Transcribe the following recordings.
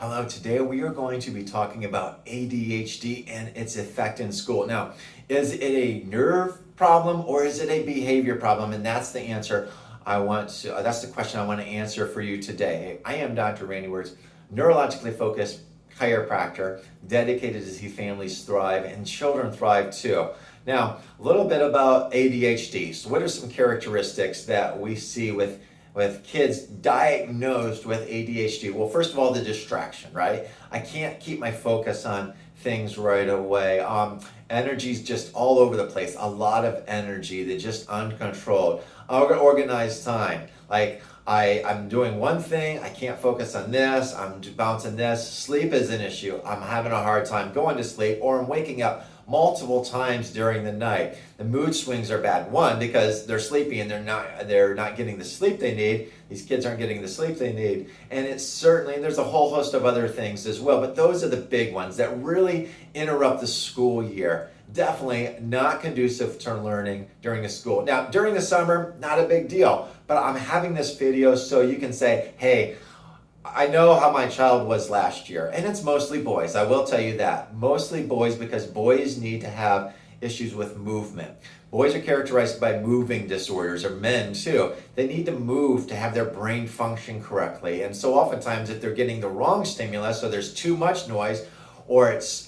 Hello, today we are going to be talking about ADHD and its effect in school. Now, is it a nerve problem or is it a behavior problem? And that's the answer that's the question I want to answer for you today. I am Dr. Randy Wurts, neurologically focused chiropractor, dedicated to see families thrive and children thrive too. Now, a little bit about ADHD. So what are some characteristics that we see with kids diagnosed with ADHD? Well, first of all, the distraction, right? I can't keep my focus on things right away. Energy's just all over the place. A lot of energy. They're just uncontrolled. Unorganized time. Like I'm doing one thing, I can't focus on this, I'm bouncing this. Sleep is an issue. I'm having a hard time going to sleep, or I'm waking up multiple times during the night. The mood swings are bad. One, because they're sleepy and they're not getting the sleep they need. These kids aren't getting the sleep they need. And there's a whole host of other things as well, but those are the big ones that really interrupt the school year. Definitely not conducive to learning during the school. Now, during the summer, not a big deal, but I'm having this video so you can say, hey, I know how my child was last year, and it's mostly boys. I will tell you that. Mostly boys, because boys need to have issues with movement. Boys are characterized by moving disorders, or men too. They need to move to have their brain function correctly. And so oftentimes if they're getting the wrong stimulus, so there's too much noise, or it's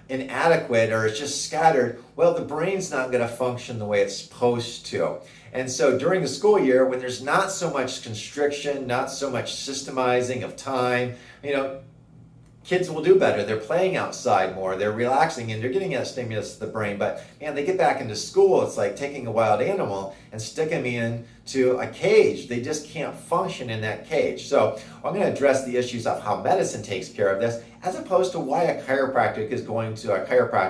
inadequate, or it's just scattered, well, the brain's not going to function the way it's supposed to. And so during the school year, when there's not so much constriction, not so much systemizing of time, kids will do better. They're playing outside more, they're relaxing, and they're getting that stimulus to the brain. But man, they get back into school, it's like taking a wild animal and sticking me into a cage. They just can't function in that cage. So I'm going to address the issues of how medicine takes care of this, as opposed to why a chiropractor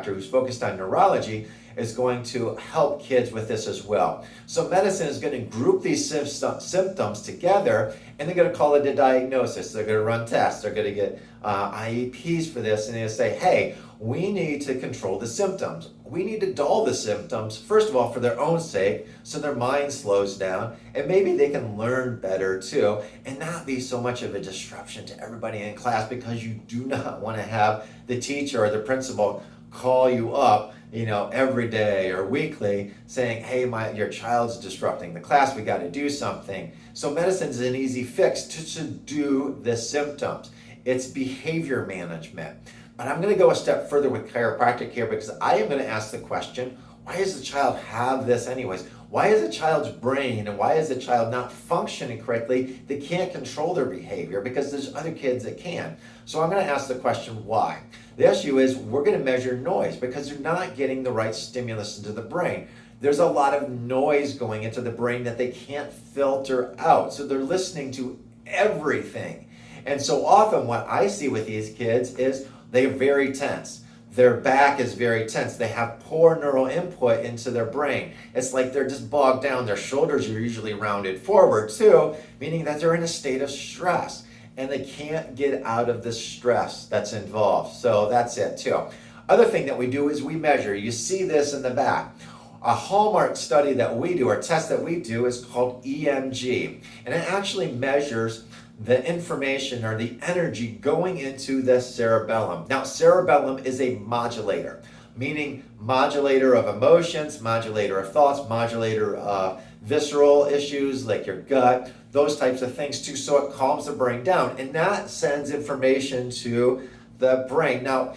who's focused on neurology is going to help kids with this as well. So medicine is going to group these symptoms together, and they're going to call it a diagnosis. They're going to run tests. They're going to get IEPs for this, and they say, hey, we need to control the symptoms. We need to dull the symptoms, first of all, for their own sake, so their mind slows down, and maybe they can learn better too, and not be so much of a disruption to everybody in class, because you do not want to have the teacher or the principal call you up every day or weekly saying, hey, your child's disrupting the class, we got to do something. So medicine's an easy fix to subdue the symptoms. It's behavior management. But I'm going to go a step further with chiropractic here, because I am going to ask the question, why does the child have this anyways? Why is a child's brain, and why is the child not functioning correctly? They can't control their behavior, because there's other kids that can. So I'm going to ask the question, why? The issue is we're going to measure noise, because they're not getting the right stimulus into the brain. There's a lot of noise going into the brain that they can't filter out. So they're listening to everything. And so often what I see with these kids is they're very tense. Their back is very tense. They have poor neural input into their brain. It's like they're just bogged down. Their shoulders are usually rounded forward too, meaning that they're in a state of stress, and they can't get out of the stress that's involved. So that's it too. Other thing that we do is we measure. You see this in the back. A hallmark study that we do, or test that we do, is called EMG, and it actually measures the information or the energy going into the cerebellum. Now, cerebellum is a modulator, meaning modulator of emotions, modulator of thoughts, modulator of visceral issues like your gut, those types of things too. So it calms the brain down, and that sends information to the brain. Now,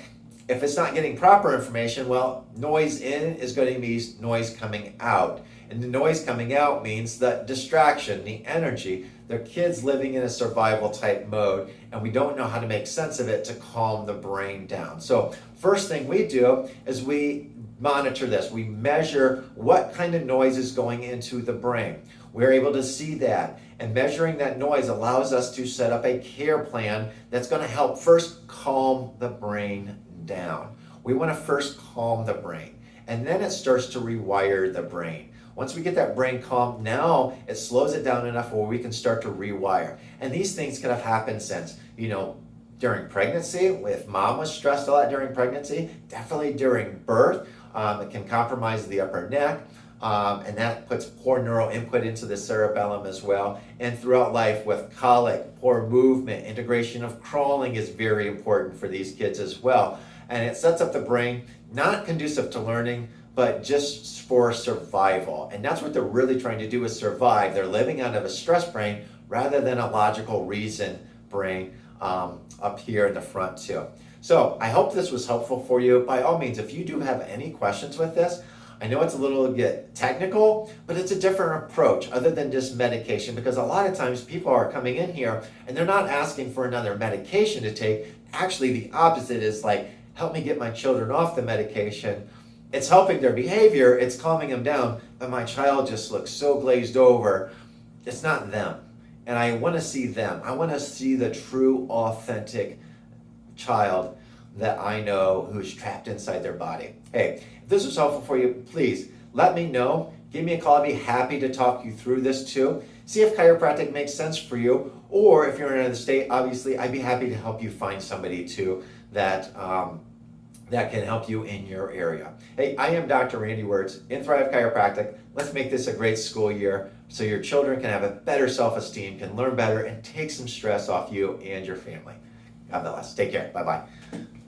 if it's not getting proper information, well, noise in is going to be noise coming out. And the noise coming out means that distraction, the energy. They're kids living in a survival type mode, and we don't know how to make sense of it to calm the brain down. So first thing we do is we monitor this. We measure what kind of noise is going into the brain. We're able to see that, and measuring that noise allows us to set up a care plan that's going to help first calm the brain down. We want to first calm the brain, and then it starts to rewire the brain. Once we get that brain calm, now it slows it down enough where we can start to rewire. And these things could have happened since, during pregnancy, if mom was stressed a lot during pregnancy, definitely during birth. It can compromise the upper neck. and that puts poor neural input into the cerebellum as well. And throughout life with colic, poor movement, integration of crawling is very important for these kids as well. And it sets up the brain, not conducive to learning, but just for survival. And that's what they're really trying to do, is survive. They're living out of a stress brain rather than a logical reason brain up here in the front too. So I hope this was helpful for you. By all means, if you do have any questions with this, I know it's a little bit technical, but it's a different approach other than just medication, because a lot of times people are coming in here and they're not asking for another medication to take. Actually, the opposite is like, help me get my children off the medication. It's helping their behavior, it's calming them down, but my child just looks so glazed over. It's not them. And I want to see them. I want to see the true, authentic child that I know who's trapped inside their body. Hey, if this was helpful for you, please let me know. Give me a call. I'd be happy to talk you through this too. See if chiropractic makes sense for you. Or if you're in another state, obviously, I'd be happy to help you find somebody too that can help you in your area. Hey, I am Dr. Randy Wurts in Thrive Chiropractic. Let's make this a great school year so your children can have a better self-esteem, can learn better, and take some stress off you and your family. God bless. Take care. Bye-bye.